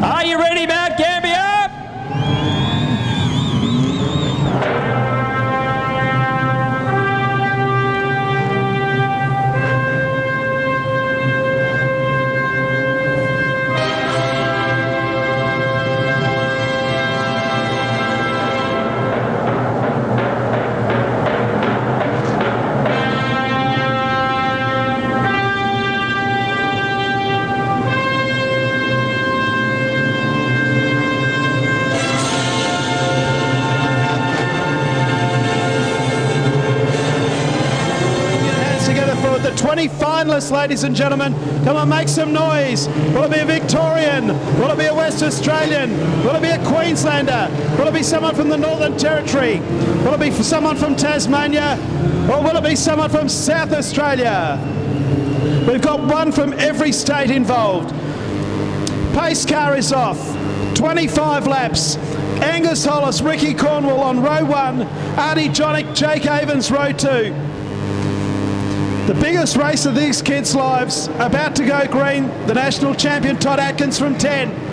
Are you ready, Mount Gambier? The 20 finalists, ladies and gentlemen. Come on, make some noise. Will it be a Victorian? Will it be a West Australian? Will it be a Queenslander? Will it be someone from the Northern Territory? Will it be someone from Tasmania? Or will it be someone from South Australia? We've got one from every state involved. Pace car is off. 25 laps. Angus Hollis, Ricky Cornwall on row 1. Artie Jonick, Jake Avens, row 2. The biggest race of these kids' lives, about to go green, the National Champion Todd Atkins from 10.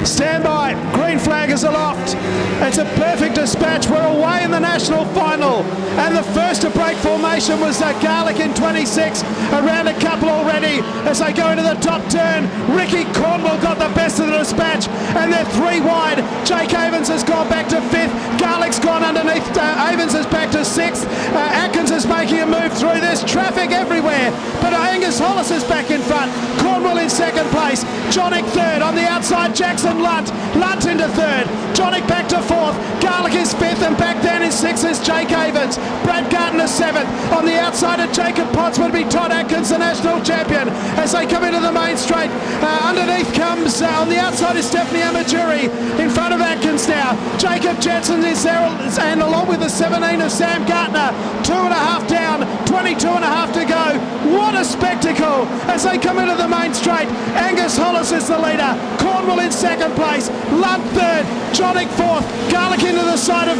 Stand by, green flag is aloft. It's a perfect dispatch. We're away in the national final. And the first to break formation was Garlic in 26. Around a couple already as they go into the top turn. Ricky Cornwall got the best of the dispatch and they're 3 wide. Jake Avens has gone back to 5th. Garlic's gone underneath. Avens is back to 6th. Atkins is making a move through. There's traffic everywhere. But Angus Hollis is back in front. Cornwall in 2nd place. Jonick 3rd. On the outside, Jackson Lunt. Lunt into 3rd. Jonick back to 4th. Garlic is 5th and back down in 6th is Jake Avens. Brad Gardner 7th. On the outside of Jacob Potts would be Todd Atkins, the National Champion, as they come into the main straight. Underneath comes, on the outside is Stephanie Amajuri. In front of Atkins now. Jacob Jensen is there, and along with the 17 of Sam Gardner. 2.5 down, 22.5 to go. What a spectacle as they come into the main straight. Angus Hollis is the leader. Cornwall in 2nd place. Lunt 3rd. Jonick 4th. Garlic into the side of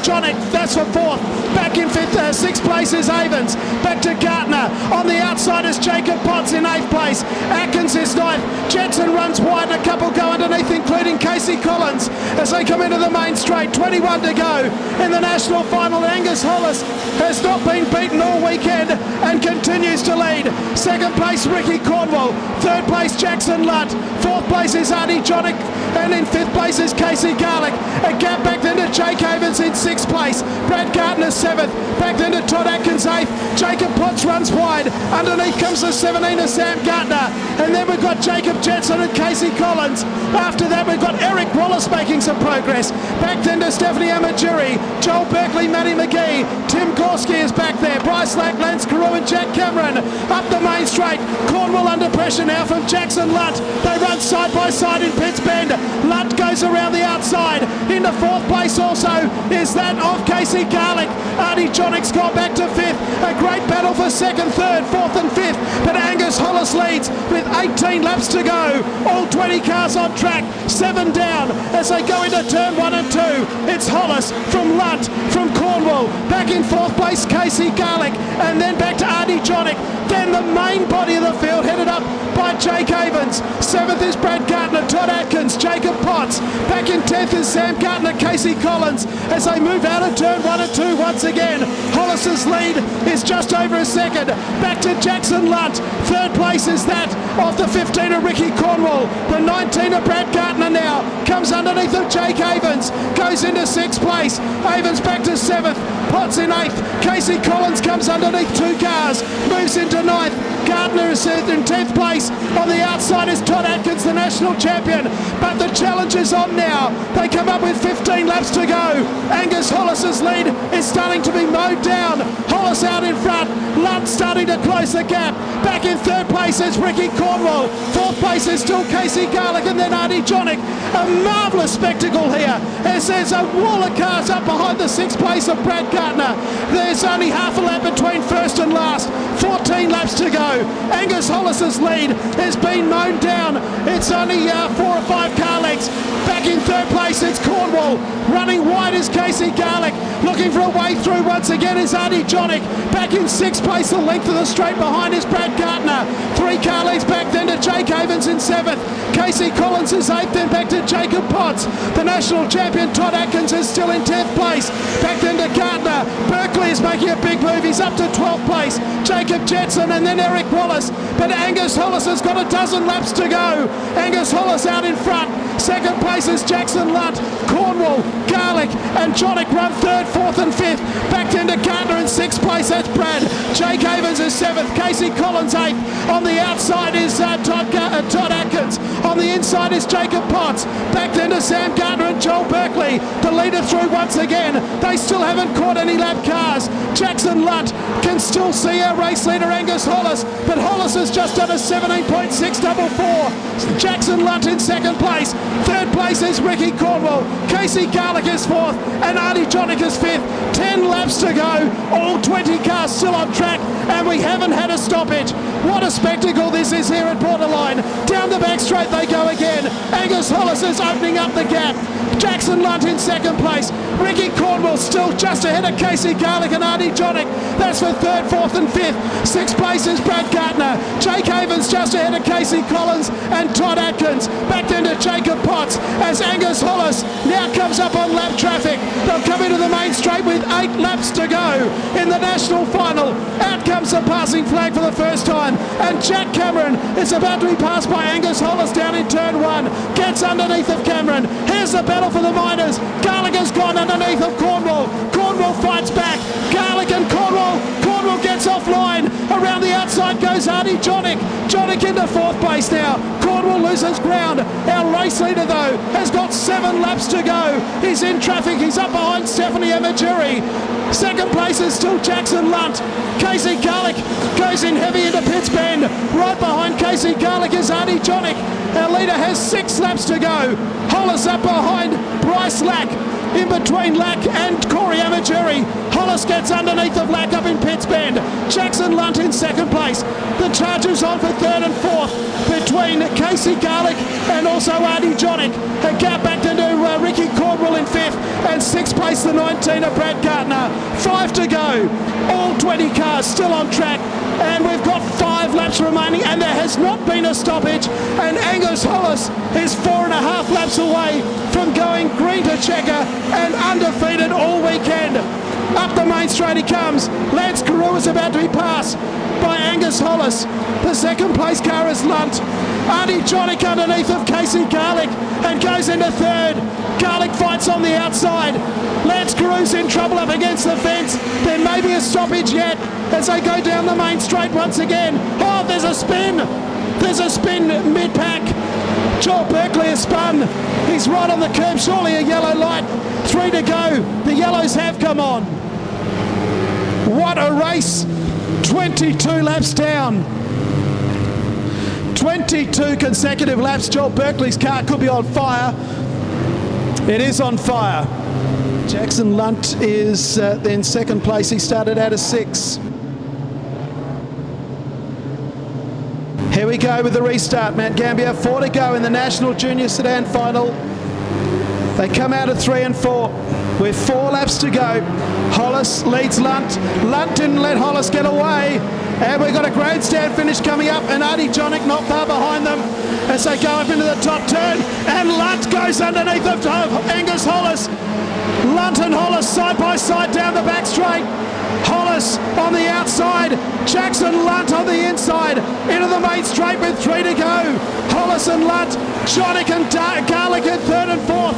Jonick. That's for 4th. Back in 5th, 6th place is Avens. Back to Gardner. On the outside is Jacob Potts in 8th place. Atkins is 9th. Jensen runs wide and a couple go underneath, including Casey Collins, as they come into the main straight. 21 to go in the national final. Angus Hollis has not been beaten all weekend and continues to lead. 2nd place, Ricky Cornwall. 3rd place, Jackson Lunt. 4th place is Artie Jonick. And in 5th place is Casey Garlic. A gap back then to Jake Avens in 6th place. Brad Gardner 7th. Back then to Todd Atkins 8th. Jacob Potts runs wide. Underneath comes the 17 of Sam Gardner. And then we've got Jacob Jensen and Casey Collins. After that we've got Eric Wallace making some progress. Back then to Stephanie Amajuri. Joel Berkeley, Matty McGee. Tim Gorski is back there. Bryce Lack, Lance Carew and Jack Cameron. Up the main straight. Cornwall under pressure now from Jackson Lunt. They run side by side in Pitts Bend. Lunt goes around the outside. In the 4th place also is that of Casey Garlic. Artie Jonick's gone back to 5th. A great battle for 2nd, 3rd, 4th and 5th. But Angus Hollis leads with 18 laps to go. All 20 cars on track. 7 down as they go into turn 1 and 2. It's Hollis from Lunt, from Cornwall. Back in 4th place, Casey Garlic. And then back to Artie Jonick. Then the main body of the field headed up by Jake Avens. 7th is Brad Gardner, Todd Atkins, Jacob Potts. Back in 10th is Sam Gardner, Casey Collins, as they move out of turn 1 and 2 once again. Hollis's lead is just over a second. Back to Jackson Lunt. 3rd place is that of the 15 of Ricky Cornwall. The 19 of Brad Gardner now comes underneath of Jake Avens. Goes into 6th place. Avens back to 7th. Potts in 8th. Casey Collins comes underneath 2 cars. Moves into 9th. Gardner is in 10th place. On the outside is Todd Atkins, the National Champion. But the challenge is on now. They come up with 15 laps to go. Angus Hollis's lead is starting to be mowed down. Hollis out in front. Lunt starting to close the gap. Back in 3rd place is Ricky Cornwall. 4th place is still Casey Garlic and then Artie Jonick. A marvellous spectacle here as there's a wall of cars up behind the 6th place of Brad Gardner. There's only half a lap between first and last. 14 laps to go. Angus Hollis's lead has been mown down. It's only 4 or 5 car lengths. Back in 3rd place, it's Cornwall. Running wide is Casey Garlic. Looking for a way through once again is Artie Jonick. Back in 6th place, the length of the straight behind is Brad Gardner. 3 car lengths back then to Jake Havens in 7th. Casey Collins is 8th, then back to Jacob Potts. The national champion Todd Atkins is still in 10th place. Back then to Gardner. Berkeley is making a big move. He's up to 12th place. Jacob Jetson and then Eric Wallace. But Angus Hollis has got a dozen laps to go. Angus Hollis out in front. Second place is Jackson Lunt. Cornwall, Garlick and Jonick run 3rd, 4th and 5th. Back then to Gardner in 6th place. That's Brad. Jake Havens is 7th. Casey Collins 8th. On the outside is Todd Atkins. On the inside is Jacob Potts. Back then to Sam Gardner and Joel Berkeley. The leader through once again. They still haven't caught any lap cars. Jackson Lunt can still see our race leader Angus Hollis, but Hollis has just done a 17.644. Jackson Lunt in 2nd place. 3rd place is Ricky Cornwall. Casey Garlick is 4th and Artie Jonick is 5th. 10 laps to go. All 20 cars still on track and we haven't had a stoppage. What a spectacle this is here at Borderline. Down the back straight they go again. Angus Hollis is opening up the gap. Jackson Lunt in 2nd place. Ricky Cornwall still just ahead of Casey Garlick and Artie Jonick. That's for 3rd, 4th and 5th. 6th place is Brad Gardner. Jake Havens just ahead of Casey Collins and Todd Atkins. Back then to Jacob Potts as Angus Hollis now comes up on lap traffic. They'll come into the main straight with 8 laps to go in the national final. Out comes the passing flag for the first time and Jack Cameron is about to be passed by Angus Hollis down in turn 1. Gets underneath of Cameron. Here's the battle for the minors. Garlick has gone underneath of Cornwall. Cornwall fights back. Garlick and Cornwall. Cornwall gets offline. Around the outside goes Artie Jonick. Jonick into 4th place now. Cornwall loses ground. Our race leader though has got 7 laps to go. He's in traffic. He's up behind Stephanie Amagiri. 2nd place is still Jackson Lunt. Casey Garlick goes in heavy into Pitts Bend. Right behind Casey Garlick is Artie Jonick. Our leader has 6 laps to go. Hollis up behind Bryce Lack. In between Lack and Corey Amagiri. Hollis gets underneath of Lack up in Pitts Bend. Jackson Lunt in 2nd place. The Chargers on for 3rd and 4th between Casey Garlick and also Artie Jonick. A gap back into Ricky Cornwall in 5th and 6th place the 19 of Brad Gardner. 5 to go. All 20 cars still on track. And we've got 5 laps remaining and there has not been a stoppage and Angus Hollis is 4.5 laps away from going green to checker and undefeated all weekend. Up the main straight he comes. Lance Carew is about to be passed by Angus Hollis. The 2nd place car is Lunt. Artie Jonick underneath of Casey Garlick and goes into 3rd. Garlick fights on the outside. Lance Carew's in trouble up against the fence. There may be a stoppage yet as they go down the main straight once again. Oh, there's a spin. There's a spin mid-pack. Joel Berkeley has spun. He's right on the curb. Surely a yellow light. 3 to go. The yellows have come on. What a race. 22 laps down. 22 consecutive laps. Joel Berkeley's car could be on fire. It is on fire. Jackson Lunt is in 2nd place. He started out of 6. Here we go with the restart. Matt Gambier, 4 to go in the National Junior Sedan final. They come out at 3 and 4 with 4 laps to go. Hollis leads Lunt. Lunt didn't let Hollis get away. And we've got a grandstand finish coming up and Artie Jonick not far behind them as they go up into the top turn. And Lunt goes underneath of Angus Hollis. Lunt and Hollis side by side down the back straight. Hollis on the outside, Jackson Lunt on the inside, into the main straight with 3 to go. Hollis and Lunt, Jonick and Garlick in 3rd and 4th.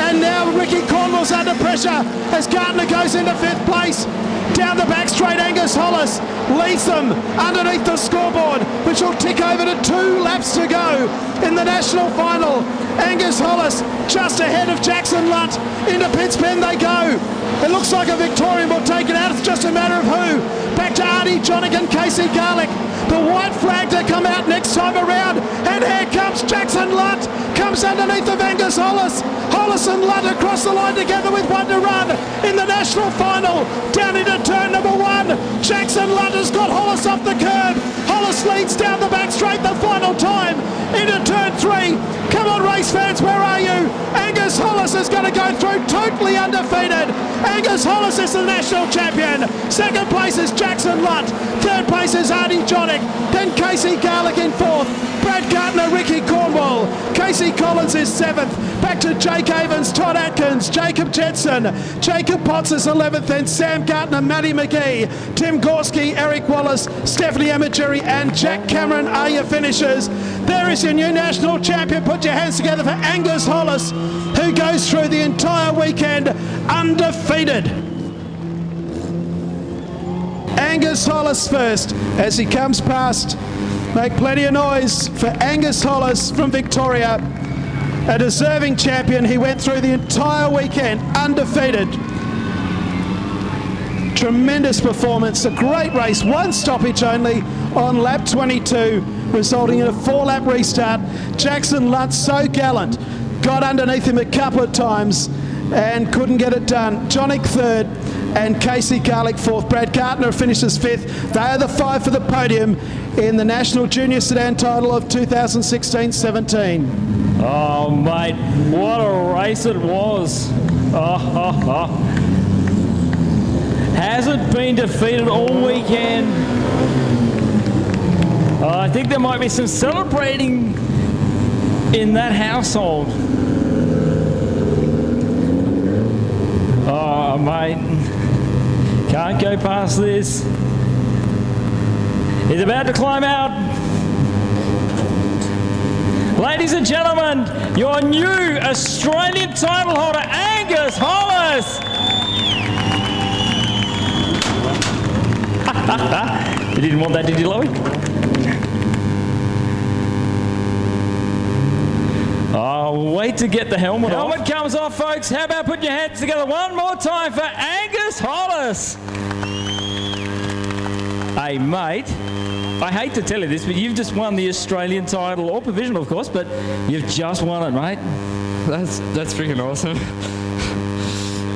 And now Ricky Cornwall's under pressure as Gardner goes into 5th place. Down the back straight, Angus Hollis leads them underneath the scoreboard, which will tick over to 2 laps to go in the national final. Angus Hollis just ahead of Jackson Lunt. Into Pitts Bend they go. It looks like a Victorian will take it out. It's just a matter of who. Back to Artie Jonick and Casey Garlick. The white flag to come out next time around. And here comes Jackson Lunt. Comes underneath of Angus Hollis. Hollis and Lunt across the line together with 1 to run in the national final. Down into turn number 1. Jackson Lunt has got Hollis off the curb. Hollis leads down the back straight the final time. Into turn 3. Come on, race fans, where are you? Angus Hollis is going to go through totally undefeated. Angus Hollis is the national champion. 2nd place is Jackson Lunt. 3rd place is Artie Jonick. Then Casey Garlick in 4th. Brad Casey Collins is 7th. Back to Jake Avens, Todd Atkins, Jacob Jetson, Jacob Potts is 11th, then Sam Gartner, Matty McGee, Tim Gorski, Eric Wallace, Stephanie Amagiri and Jack Cameron are your finishers. There is your new national champion. Put your hands together for Angus Hollis, who goes through the entire weekend undefeated. Angus Hollis first as he comes past. Make plenty of noise for Angus Hollis from Victoria. A deserving champion. He went through the entire weekend undefeated. Tremendous performance, a great race, one stoppage only on lap 22, resulting in a 4-lap restart. Jackson Lunt, so gallant, got underneath him a couple of times and couldn't get it done. Jonik 3rd and Casey Garlick 4th. Brad Gartner finishes 5th. They are the 5 for the podium in the National Junior Sedan title of 2016-17. Oh, mate, what a race it was. Hasn't been defeated all weekend. I think there might be some celebrating in that household. Oh, mate, can't go past this. He's about to climb out. Ladies and gentlemen, your new Australian title holder, Angus Hollis. You didn't want that, did you, Loie? Oh, wait to get the helmet off. Helmet comes off, folks. How about putting your hands together one more time for Angus Hollis? Hey, mate, I hate to tell you this, but you've just won the Australian title, or provisional, of course, but you've just won it, mate. That's freaking awesome.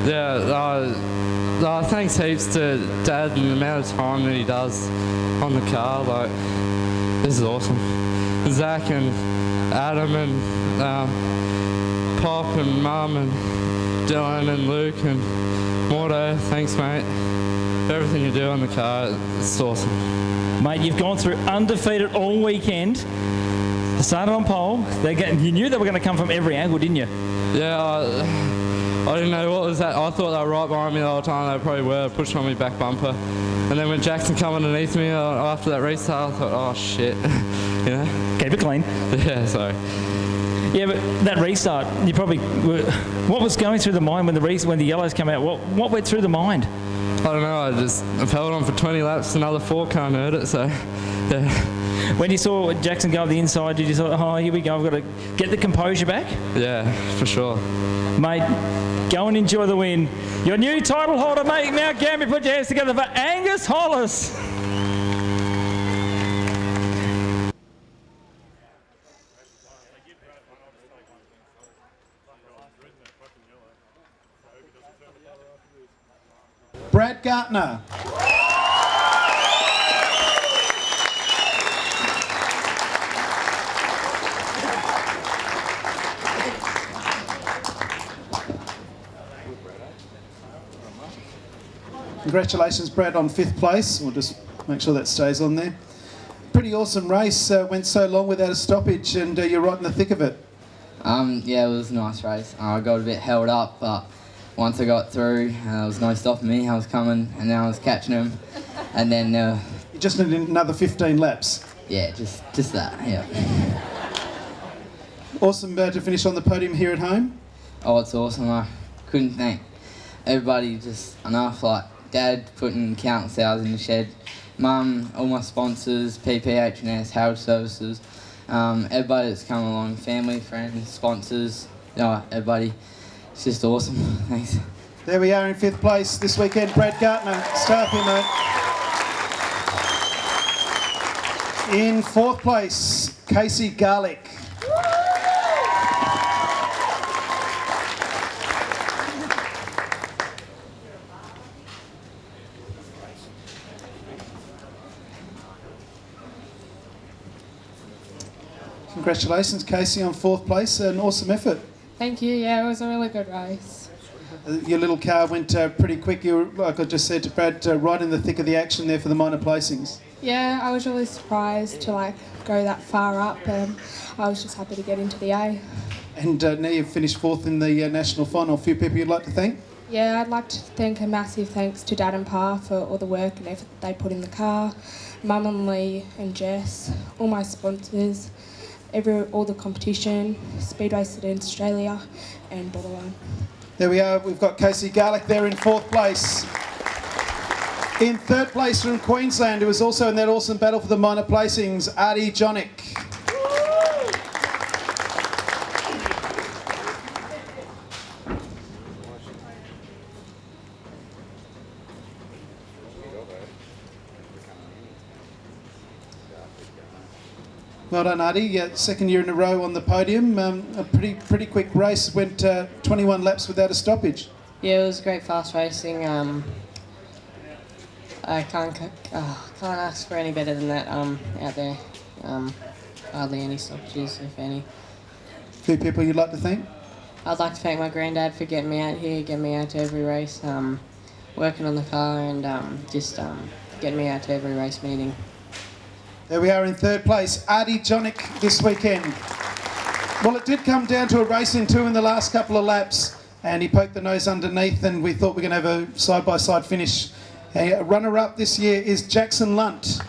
Yeah, thanks heaps to Dad and the amount of time that he does on the car. Like, this is awesome. Zach and Adam and Pop and Mum and Dylan and Luke and Mordo, thanks, mate. For everything you do on the car, it's awesome. Mate, you've gone through undefeated all weekend. Started on pole. You knew they were going to come from every angle, didn't you? Yeah, I didn't know what was that. I thought they were right behind me the whole time. They probably were, pushed on me back bumper. And then when Jackson come underneath me after that restart, I thought, oh shit, you know? Keep it clean. Yeah, sorry. Yeah, but that restart, you probably were, what was going through the mind when the yellows come out? What went through the mind? I don't know. I held on for 20 laps. Another 4 can't hurt it. So, yeah. When you saw Jackson go up the inside, did you thought, oh, here we go, I've got to get the composure back? Yeah, for sure. Mate, go and enjoy the win. Your new title holder, mate, Mount Gambier, put your hands together for Angus Hollis. Brad Gartner. Congratulations, Brad, on 5th place. We'll just make sure that stays on there. Pretty awesome race. Went so long without a stoppage, and you're right in the thick of it. Yeah, it was a nice race. I got a bit held up, but once I got through, there was no stopping me. I was coming, and then I was catching him, and then You just need another 15 laps. yeah, just that. Yeah. Awesome to finish on the podium here at home. Oh, it's awesome. I couldn't thank everybody just enough. Like Dad putting countless hours in the shed, Mum, all my sponsors, PPH&S, Heritage Services, everybody that's come along, family, friends, sponsors, everybody. It's just awesome. Thanks. There we are in 5th place this weekend. Brad Gartner, stay up here, mate. In 4th place, Casey Garlick. Congratulations, Casey, on 4th place. An awesome effort. Thank you. Yeah, it was a really good race. Your little car went pretty quick. You were, like I just said to Brad, right in the thick of the action there for the minor placings. Yeah, I was really surprised to go that far up. I was just happy to get into the A. And now you've finished fourth in the national final. A few people you'd like to thank? Yeah, I'd like to thank a massive thanks to Dad and Pa for all the work and effort that they put in the car, Mum and Lee and Jess, all my sponsors, all the competition, Speedway Sedans Australia and Borderline. There we are. We've got Casey Garlick there in fourth place. In third place from Queensland, who was also in that awesome battle for the minor placings, Artie Jonick. Well done, Artie. Second year in a row on the podium. A pretty quick race. Went 21 laps without a stoppage. Yeah, it was great fast racing. I can't ask for any better than that out there. Hardly any stoppages, if any. A few people you'd like to thank? I'd like to thank my granddad for getting me out here, getting me out to every race, working on the car and just getting me out to every race meeting. There we are in third place, Artie Jonick this weekend. Well, it did come down to a race in two in the last couple of laps, and he poked the nose underneath, and we thought we were going to have a side-by-side finish. A runner-up this year is Jackson Lunt.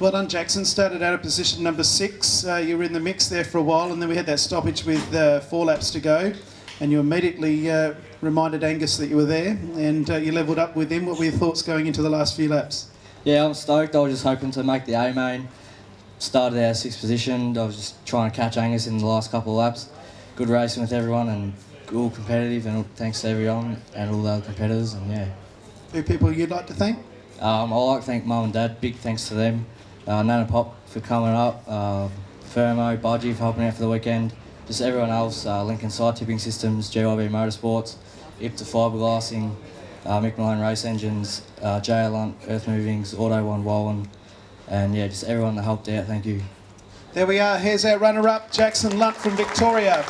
Well done, Jackson. Started out at position number 6. You were in the mix there for a while, and then we had that stoppage with 4 laps to go, and you immediately reminded Angus that you were there, and you levelled up with him. What were your thoughts going into the last few laps? Yeah, I'm stoked. I was just hoping to make the A main. Started out 6th position. I was just trying to catch Angus in the last couple of laps. Good racing with everyone and all competitive, and thanks to everyone and all the other competitors. And yeah. Who people you'd like to thank? I'd like to thank Mum and Dad. Big thanks to them. Nana Pop for coming up. Fermo, Budgie for helping out for the weekend. Just everyone else. Lincoln Side Tipping Systems, GYB Motorsports, IPTA Fiberglassing, Mick Malone Race Engines, JL Lunt, Earth Movings, Auto One Wallen, and yeah, just everyone that helped out. Thank you. There we are. Here's our runner-up, Jackson Lunt from Victoria.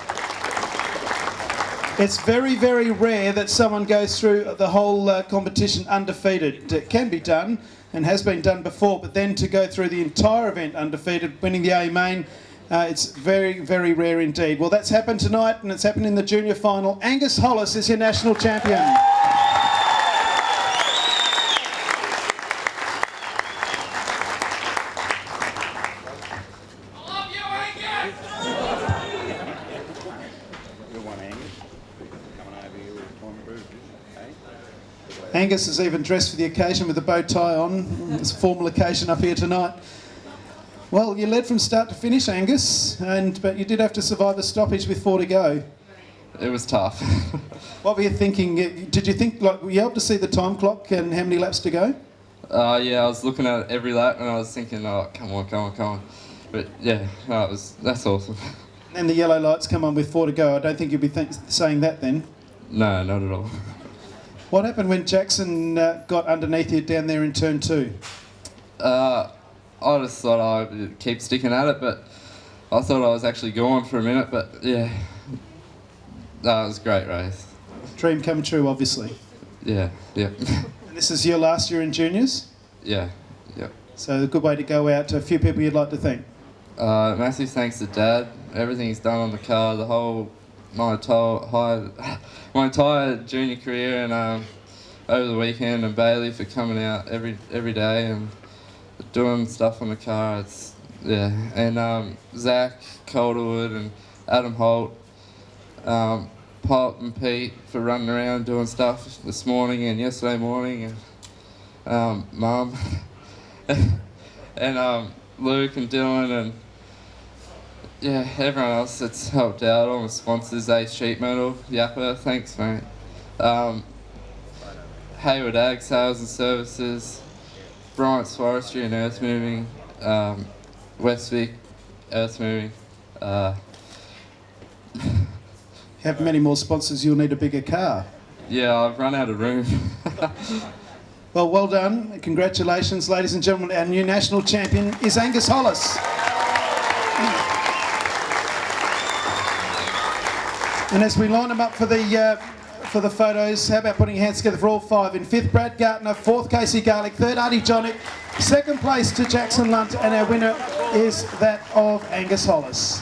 It's very, very rare that someone goes through the whole competition undefeated. It can be done and has been done before, but then to go through the entire event undefeated, winning the A main, it's very, very rare indeed. Well, that's happened tonight, and it's happened in the junior final. Angus Hollis is your national champion. Angus has even dressed for the occasion with a bow tie on. It's a formal occasion up here tonight. Well, you led from start to finish, Angus, but you did have to survive a stoppage with 4 to go. It was tough. What were you thinking? Did you think, were you able to see the time clock and how many laps to go? Yeah, I was looking at every lap and I was thinking, oh, come on. But yeah, that's awesome. And the yellow lights come on with 4 to go. I don't think you'd be saying that then. No, not at all. What happened when Jackson got underneath you down there in turn 2? I just thought I'd keep sticking at it, but I thought I was actually going for a minute, but yeah, that was a great race. Dream come true, obviously. Yeah. And this is your last year in juniors? Yeah. So a good way to go out. A few people you'd like to thank? Massive thanks to Dad. Everything he's done on the car, my entire junior career, and over the weekend, and Bailey for coming out every day and doing stuff on the car. And Zach Calderwood and Adam Holt, Pop and Pete for running around doing stuff this morning and yesterday morning, and Mum and Luke and Dylan and yeah, everyone else that's helped out, all my sponsors, Ace Sheet Metal, Yappa, thanks mate. Hayward Ag Sales and Services, Bryant's Forestry and Earth Moving, Westvic Earth Moving. Have many more sponsors, you'll need a bigger car. Yeah, I've run out of room. Well done. Congratulations, ladies and gentlemen. Our new national champion is Angus Hollis. And as we line them up for the photos, how about putting your hands together for all five? In fifth, Brad Gartner. Fourth, Casey Garlick. Third, Artie Jonick. Second place to Jackson Lunt. And our winner is that of Angus Hollis.